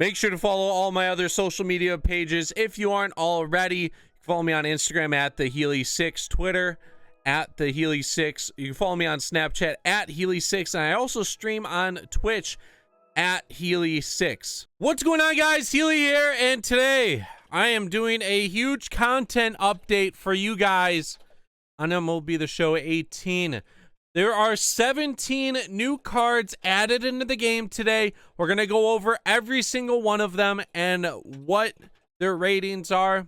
Make sure to follow all my other social media pages if you aren't already. Follow me on Instagram at the Healy6, Twitter at the Healy6. You can follow me on Snapchat at Healy6, and I also stream on Twitch at Healy6. What's going on, guys? Healy here, and today I am doing a huge content update for you guys on MLB The Show 18. There are 17 new cards added into the game today. We're going to go over every single one of them and what their ratings are.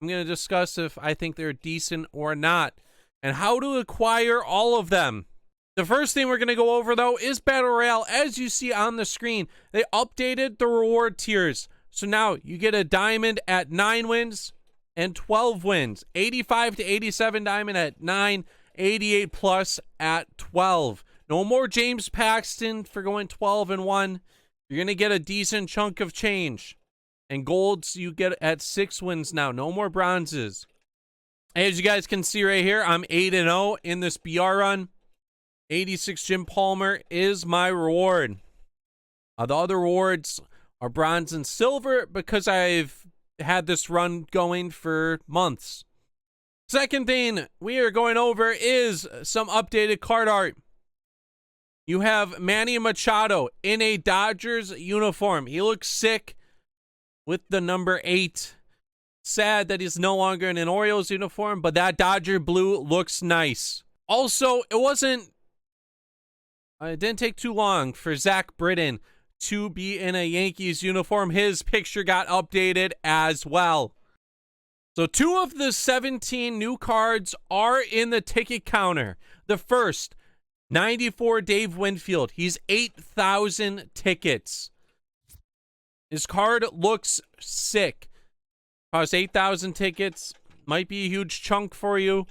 I'm going to discuss if I think they're decent or not, and how to acquire all of them. The first thing we're going to go over, though, is Battle Royale. As you see on the screen, they updated the reward tiers. So now you get a diamond at 9 wins and 12 wins. 85 to 87 diamond at 9, 88 plus at 12. No more James Paxton for going 12 and 1. You're going to get a decent chunk of change. And golds you get at 6 wins now. No more bronzes. As you guys can see right here, I'm 8-0 in this BR run. 86 Jim Palmer is my reward. The other rewards are bronze and silver because I've had this run going for months. Second thing we are going over is some updated card art. You have Manny Machado in a Dodgers uniform. He looks sick with the number 8. Sad that he's no longer in an Orioles uniform, but that Dodger blue looks nice. Also, it didn't take too long for Zach Britton to be in a Yankees uniform. His picture got updated as well. So 2 of the 17 new cards are in the ticket counter. The first, 94 Dave Winfield. He's 8,000 tickets. His card looks sick. Costs 8,000 tickets. Might be a huge chunk for you.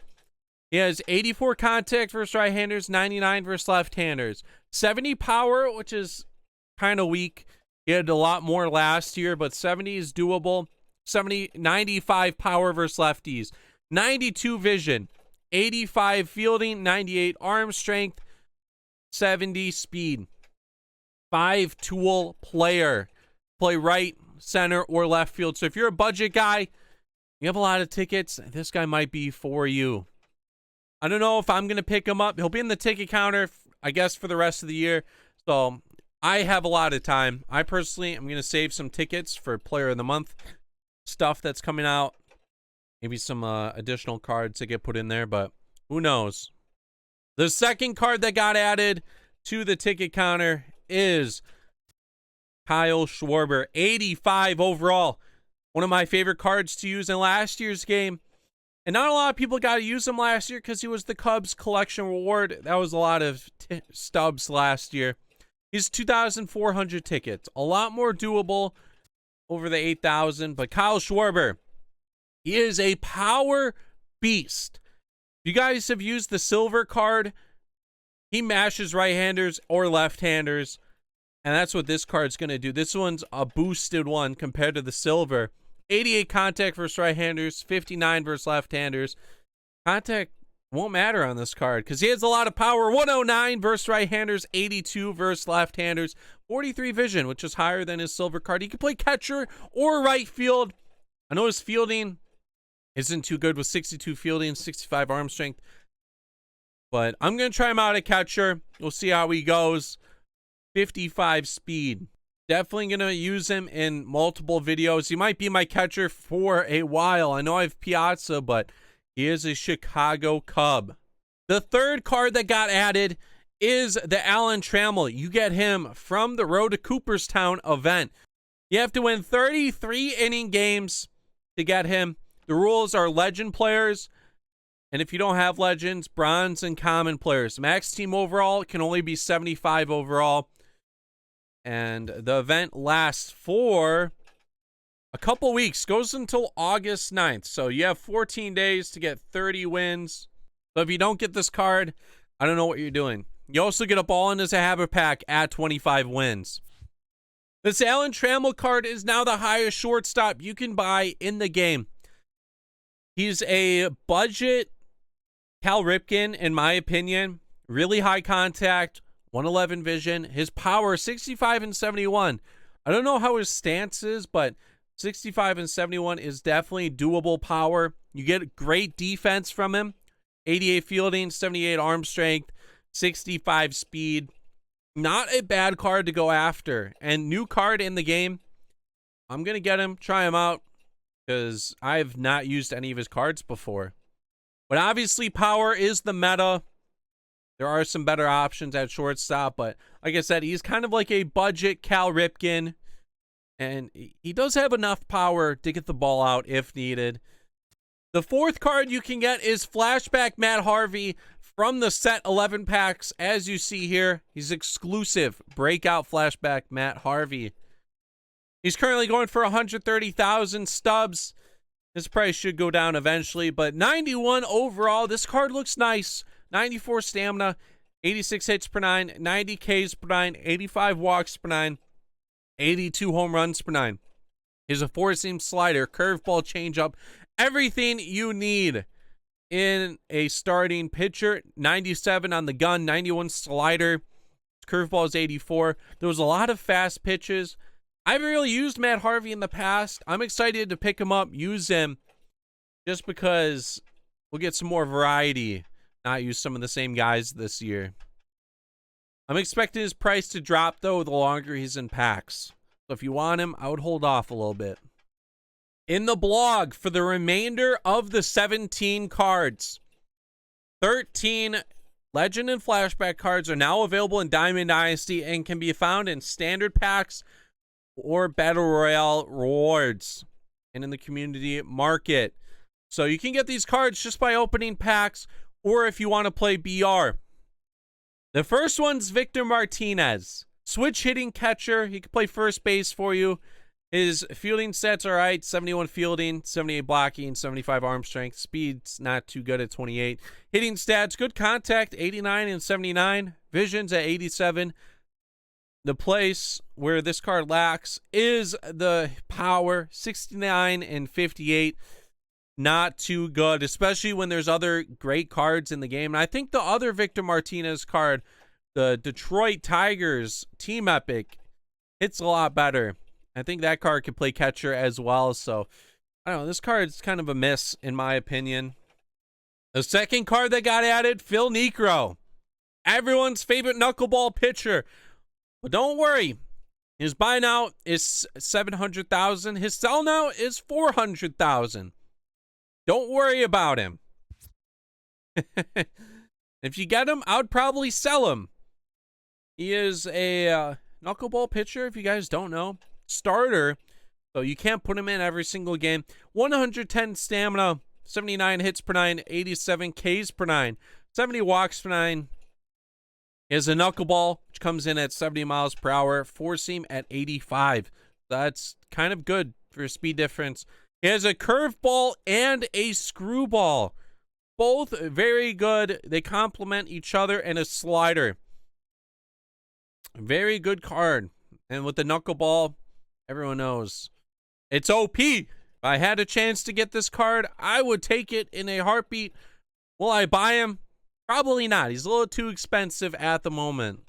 He has 84 contact versus right-handers, 99 versus left-handers. 70 power, which is kind of weak. He had a lot more last year, but 70 is doable. 95 power versus lefties. 92 vision. 85 fielding, 98 arm strength, 70 speed. 5 tool player. Play right, center, or left field. So if you're a budget guy, you have a lot of tickets, this guy might be for you. I don't know if I'm going to pick him up. He'll be in the ticket counter, I guess, for the rest of the year. So I have a lot of time. I personally am going to save some tickets for Player of the Month stuff that's coming out. Maybe some additional cards that get put in there, but who knows. The second card that got added to the ticket counter is Kyle Schwarber, 85 overall. One of my favorite cards to use in last year's game. And not a lot of people got to use him last year because he was the Cubs collection reward. That was a lot of stubs last year. He's 2,400 tickets. A lot more doable over the 8,000. But Kyle Schwarber, he is a power beast. If you guys have used the silver card, he mashes right-handers or left-handers. And that's what this card's going to do. This one's a boosted one compared to the silver. 88 contact versus right-handers, 59 versus left-handers. Contact won't matter on this card because he has a lot of power. 109 versus right-handers, 82 versus left-handers, 43 vision, which is higher than his silver card. He can play catcher or right field. I know his fielding isn't too good with 62 fielding, 65 arm strength. But I'm going to try him out at catcher. We'll see how he goes. 55 speed. Definitely going to use him in multiple videos. He might be my catcher for a while. I know I have Piazza, but he is a Chicago Cub. The third card that got added is the Alan Trammell. You get him from the Road to Cooperstown event. You have to win 33 inning games to get him. The rules are legend players. And if you don't have legends, bronze and common players. Max team overall can only be 75 overall. And the event lasts for a couple weeks. Goes until August 9th. So you have 14 days to get 30 wins. So if you don't get this card, I don't know what you're doing. You also get a ball in as a habit pack at 25 wins. This Alan Trammell card is now the highest shortstop you can buy in the game. He's a budget Cal Ripken, in my opinion. Really high contact, 111 vision. His power, 65 and 71. I don't know how his stance is, but 65 and 71 is definitely doable power. You get great defense from him. 88 fielding, 78 arm strength, 65 speed. Not a bad card to go after. And new card in the game. I'm going to get him, try him out, because I've not used any of his cards before. But obviously, power is the meta. There are some better options at shortstop, but like I said, he's kind of like a budget Cal Ripken, and he does have enough power to get the ball out if needed. The fourth card you can get is Flashback Matt Harvey from the set 11 packs. As you see here, he's exclusive breakout Flashback Matt Harvey. He's currently going for 130,000 stubs. His price should go down eventually, but 91 overall. This card looks nice. 94 stamina, 86 hits per 9, 90 Ks per 9, 85 walks per 9, 82 home runs per 9. He's a four-seam slider, curveball, changeup, everything you need in a starting pitcher. 97 on the gun, 91 slider, curveball is 84. There was a lot of fast pitches. I haven't really used Matt Harvey in the past. I'm excited to pick him up, use him, just because we'll get some more variety. Not use some of the same guys this year. I'm expecting his price to drop, though, the longer he's in packs. So if you want him, I would hold off a little bit. In the blog, for the remainder of the 17 cards, 13 Legend and Flashback cards are now available in Diamond Dynasty and can be found in standard packs or Battle Royale rewards and in the community market. So you can get these cards just by opening packs, or if you want to play BR. The first one's Victor Martinez. Switch hitting catcher. He can play first base for you. His fielding stats are right. 71 fielding, 78 blocking, 75 arm strength. Speed's not too good at 28. Hitting stats, good contact, 89 and 79. Vision's at 87. The place where this card lacks is the power, 69 and 58. Not too good, especially when there's other great cards in the game. And I think the other Victor Martinez card, the Detroit Tigers Team Epic, hits a lot better. I think that card can play catcher as well. So, I don't know. This card's kind of a miss, in my opinion. The second card that got added, Phil Niekro. Everyone's favorite knuckleball pitcher. But don't worry. His buy now is 700,000. His sell now is 400,000. Don't worry about him. If you get him, I would probably sell him. He is a knuckleball pitcher, if you guys don't know. Starter, so you can't put him in every single game. 110 stamina, 79 hits per 9, 87 Ks per 9, 70 walks per 9. He has a knuckleball, which comes in at 70 miles per hour. Four-seam at 85. That's kind of good for a speed difference. He has a curveball and a screwball. Both very good. They complement each other, and a slider. Very good card. And with the knuckleball, everyone knows it's OP. If I had a chance to get this card, I would take it in a heartbeat. Will I buy him? Probably not. He's a little too expensive at the moment.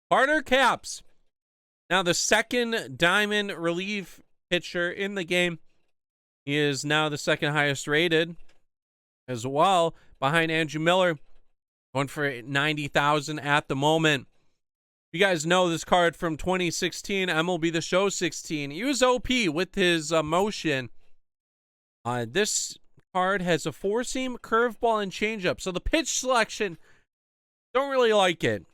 Carter Capps. Now the second diamond relief pitcher in the game. He is now the second highest rated as well, behind Andrew Miller, going for 90,000 at the moment. You guys know this card from 2016, MLB The Show 16. He was OP with his motion. This card has a four-seam, curveball, and changeup. So the pitch selection, don't really like it.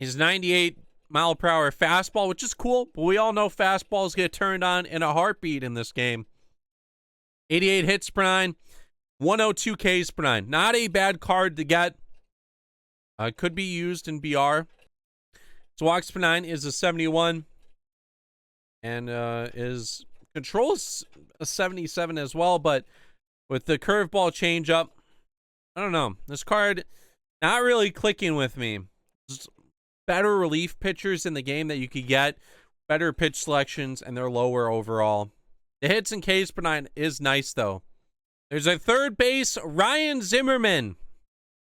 He's 98 mile per hour fastball, which is cool, but we all know fastballs get turned on in a heartbeat in this game. 88 hits per 9, 102 Ks per 9. Not a bad card to get. Could be used in BR. So walks per 9 is a 71, and is controls a 77 as well, but with the curveball changeup, I don't know. This card not really clicking with me. Just better relief pitchers in the game that you could get, better pitch selections, and they're lower overall. The hits and Ks per 9 is nice, though. There's a third base, Ryan Zimmerman.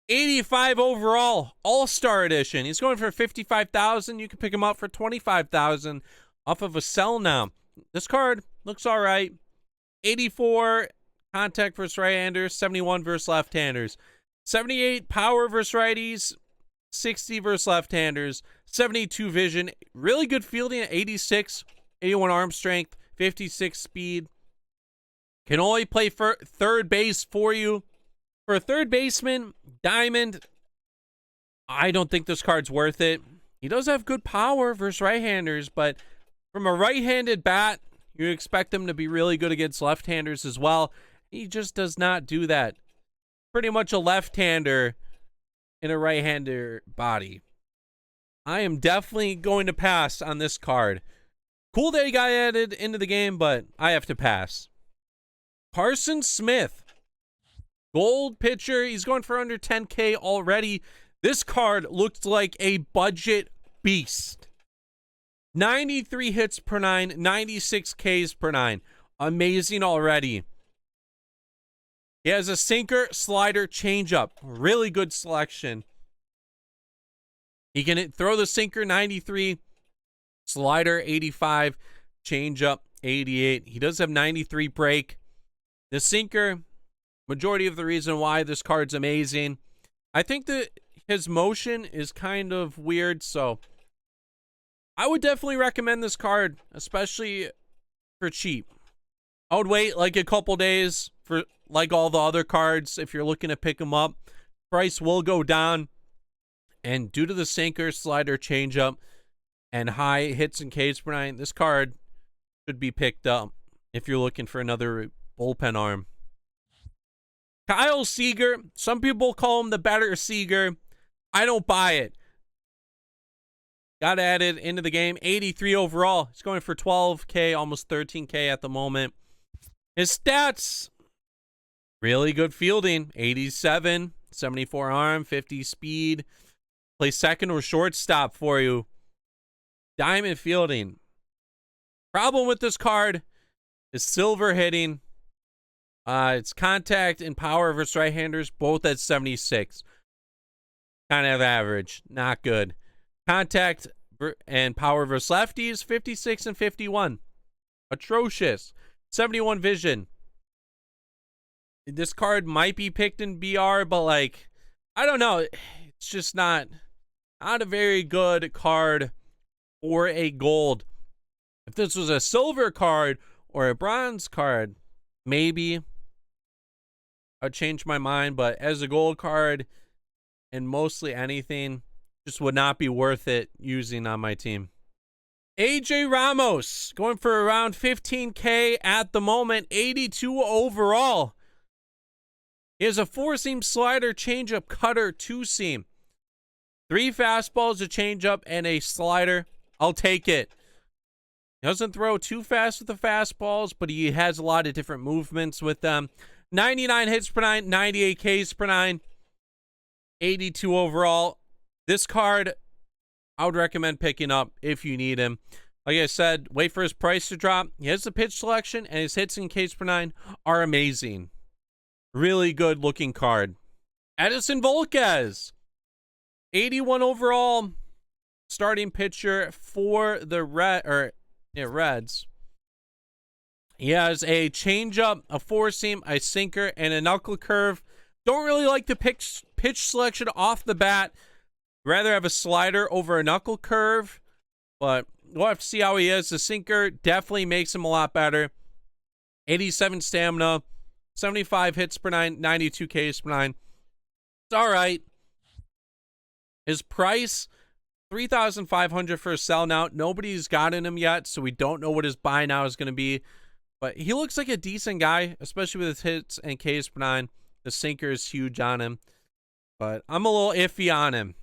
85 overall, All-Star Edition. He's going for 55,000. You can pick him up for 25,000 off of a sell now. This card looks all right. 84 contact versus right-handers, 71 versus left-handers, 78 power versus righties, 60 versus left-handers, 72 vision, really good fielding at 86, 81 arm strength, 56 speed. Can only play for third base for you. For a third baseman, diamond, I don't think this card's worth it. He does have good power versus right-handers, but from a right-handed bat, you expect him to be really good against left-handers as well. He just does not do that. Pretty much a left-hander in a right-hander body. I am definitely going to pass on this card. Cool that he got added into the game, but I have to pass. Carson Smith. Gold pitcher. He's going for under 10K already. This card looked like a budget beast. 93 hits per 9, 96 Ks per 9. Amazing already. He has a sinker, slider, changeup. Really good selection. He can throw the sinker 93, slider 85, changeup 88. He does have 93 break. The sinker, majority of the reason why this card's amazing. I think that his motion is kind of weird, so I would definitely recommend this card, especially for cheap. I would wait like a couple days for like all the other cards. If you're looking to pick them up, price will go down. And due to the sinker, slider, changeup, and high hits and Ks per 9, this card should be picked up if you're looking for another bullpen arm. Kyle Seager. Some people call him the better Seager. I don't buy it. Got added into the game. 83 overall. He's going for 12K, almost 13K at the moment. His stats, really good fielding. 87, 74 arm, 50 speed. Play second or shortstop for you. Diamond fielding. Problem with this card is silver hitting. It's contact and power versus right-handers, both at 76. Kind of average. Not good. Contact and power versus lefties, 56 and 51. Atrocious. 71 vision. This card might be picked in BR, but like, I don't know. It's just not a very good card for a gold. If this was a silver card or a bronze card, maybe I'd change my mind, but as a gold card and mostly anything, just would not be worth it using on my team. AJ Ramos going for around 15K at the moment, 82 overall. He has a 4-seam slider, changeup, cutter, 2-seam. 3 fastballs, a changeup, and a slider. I'll take it. He doesn't throw too fast with the fastballs, but he has a lot of different movements with them. 99 hits per 9, 98 Ks per 9, 82 overall. This card, I would recommend picking up if you need him. Like I said, wait for his price to drop. He has the pitch selection, and his hits and Ks per 9 are amazing. Really good looking card. Edison Volquez, 81 overall, starting pitcher for the Reds. He has a changeup, a 4-seam, a sinker, and a knuckle curve. Don't really like the pitch selection off the bat. Rather have a slider over a knuckle curve, but we'll have to see how he is. The sinker definitely makes him a lot better. 87 stamina, 75 hits per 9, 92 Ks per 9. It's all right. His price, $3,500 for a sell now. Nobody's gotten him yet, so we don't know what his buy now is going to be. But he looks like a decent guy, especially with his hits and Ks per 9. The sinker is huge on him, but I'm a little iffy on him.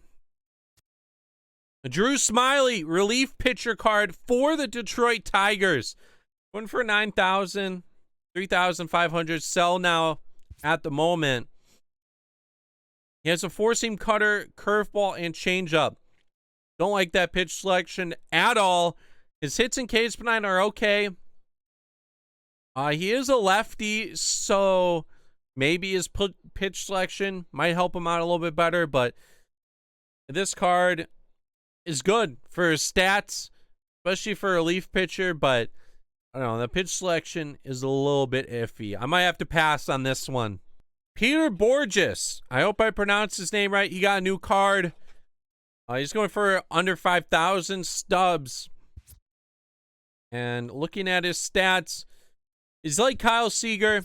Drew Smiley, relief pitcher card for the Detroit Tigers. Going for 9,000, 3,500. Sell now at the moment. He has a 4-seam cutter, curveball, and changeup. Don't like that pitch selection at all. His hits and Ks per 9 are okay. He is a lefty, so maybe his pitch selection might help him out a little bit better, but this card is good for his stats. especially for a relief pitcher, but I don't know. The pitch selection is a little bit iffy. I might have to pass on this one. Peter Borges. I hope I pronounced his name right. He got a new card. He's going for under 5,000 stubs. And looking at his stats, he's like Kyle Seager.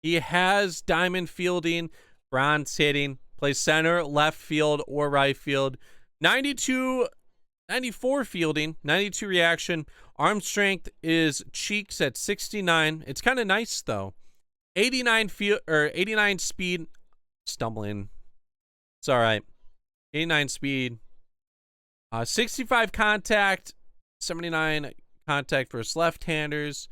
He has diamond fielding, bronze hitting, plays center, left field, or right field. 94 fielding, 92 reaction. Arm strength is cheeks at 69. It's kind of nice though. 89 speed. Stumbling. It's all right. 89 speed. 65 contact. 79 contact versus left-handers.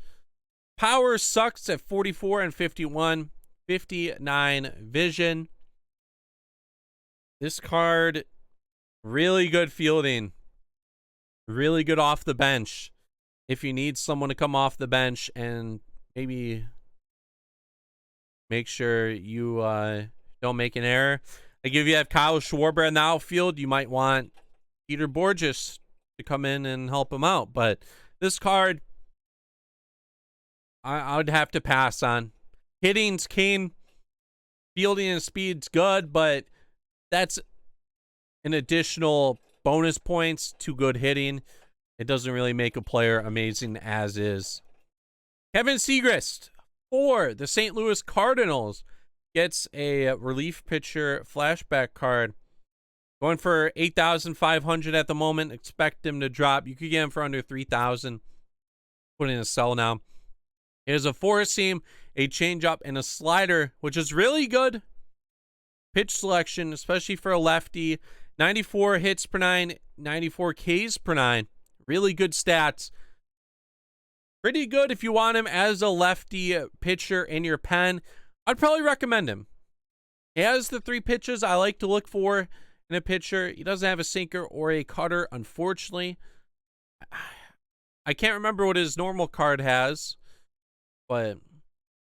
Power sucks at 44 and 51. 59 vision. This card, really good fielding. Really good off the bench. If you need someone to come off the bench and maybe make sure you don't make an error. Like if you have Kyle Schwarber in the outfield, you might want Peter Borges to come in and help him out. But this card, I would have to pass on. Hitting's keen. Fielding and speed's good, but that's an additional bonus points to good hitting. It doesn't really make a player amazing as is. Kevin Segrist for the St. Louis Cardinals gets a relief pitcher flashback card. Going for 8,500 at the moment. Expect him to drop. You could get him for under 3,000. Put in a sell now. It is a four-seam, a changeup, and a slider, which is really good pitch selection, especially for a lefty. 94 hits per 9, 94 Ks per 9. Really good stats. Pretty good if you want him as a lefty pitcher in your pen. I'd probably recommend him. He has the three pitches I like to look for in a pitcher. He doesn't have a sinker or a cutter, unfortunately. I can't remember what his normal card has, but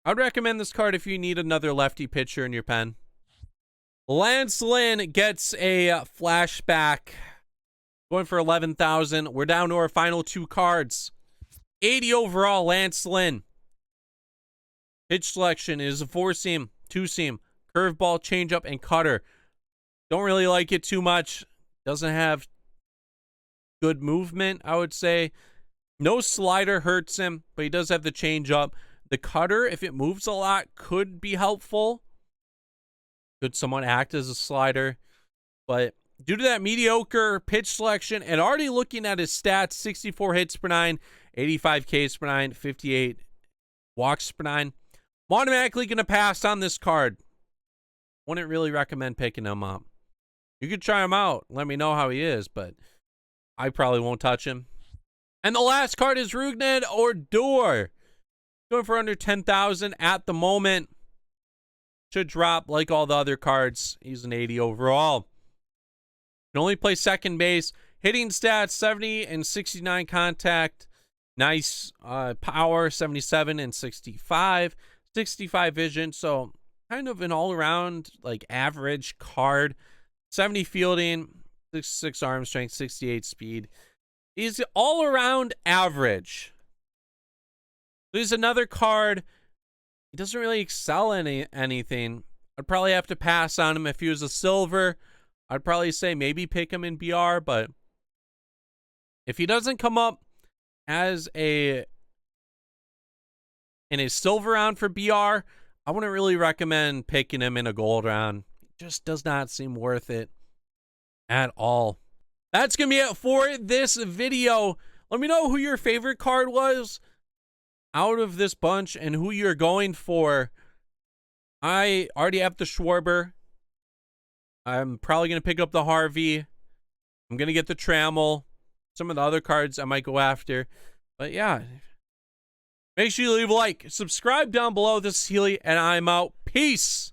I'd recommend this card if you need another lefty pitcher in your pen. Lance Lynn gets a flashback. Going for 11,000. We're down to our final two cards. 80 overall, Lance Lynn. Pitch selection is a four-seam, two-seam, curveball, changeup, and cutter. Don't really like it too much. Doesn't have good movement, I would say. No slider hurts him, but he does have the changeup. The cutter, if it moves a lot, could be helpful. Could somewhat act as a slider. But due to that mediocre pitch selection and already looking at his stats, 64 hits per 9, 85 Ks per 9, 58 walks per 9, I'm automatically going to pass on this card. Wouldn't really recommend picking him up. You could try him out. Let me know how he is, but I probably won't touch him. And the last card is Rougned Odor. Going for under 10,000 at the moment. Should drop like all the other cards. He's an 80 overall. Can only play second base. Hitting stats, 70 and 69 contact. Nice power, 77 and 65. 65 vision. So kind of an all-around like average card. 70 fielding, 66 arm strength, 68 speed. He's all-around average. He's another card. He doesn't really excel in anything. I'd probably have to pass on him if he was a silver. I'd probably say maybe pick him in BR, but if he doesn't come up as in a silver round for BR, I wouldn't really recommend picking him in a gold round. It just does not seem worth it at all. That's going to be it for this video. Let me know who your favorite card was out of this bunch and who you're going for. I already have the Schwarber. I'm probably going to pick up the Harvey. I'm going to get the Trammell. Some of the other cards I might go after. But yeah, make sure you leave a like. Subscribe down below. This is Healy, and I'm out. Peace.